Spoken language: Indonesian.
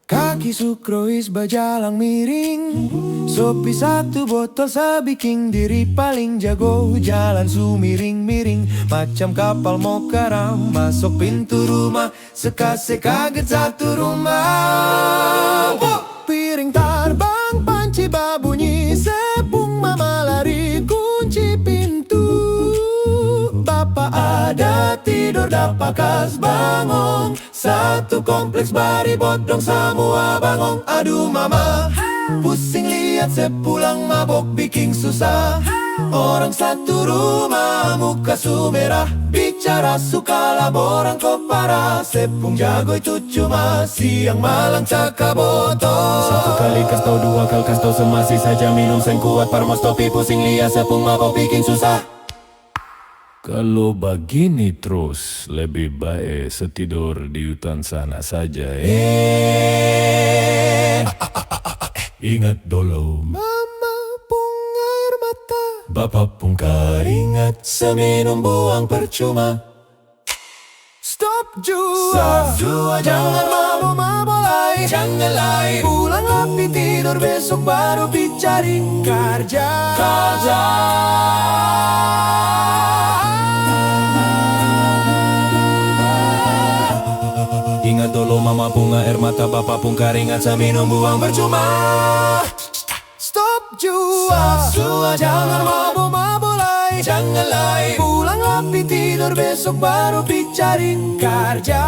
Kaki sukrois bajalang miring, Sopi satu botol sabiking diri paling jago. Jalan sumiring-miring macam kapal mau karam, masuk pintu rumah sekase kaget satu rumah. Piring terbang, panci babunyi, sepung mama lari kunci pintu. Bapak ada tidur dapat kas bangun, satu kompleks bari bodong semua bangong. Aduh mama, pusing lihat sepulang mabok bikin susah. Orang satu rumah muka sumerah, bicara suka laboran kok parah. Sepung jago itu cuma siang malam cakap botol. Satu kali kas tau, dua kali kas tau, semasih saja minum sen kuat parmos topi. Pusing lihat sepung mabok bikin susah. Kalau begini terus, lebih baik setidur di hutan sana saja. Ingat dulu, Mama pung air mata, Bapak pun keringat, seminum buang percuma. stop jua, jangan mabok-mabok lagi, jangan lagi. Pulang rapi tidur, besok baru dicari kerja. Ingat dulu mama pun air mata, bapak pun keringat, seminum buang percuma. Stop jua, jangan mabok-mabok lagi, jangan lagi. Pulang rapi tidur, besok baru dicari kerja.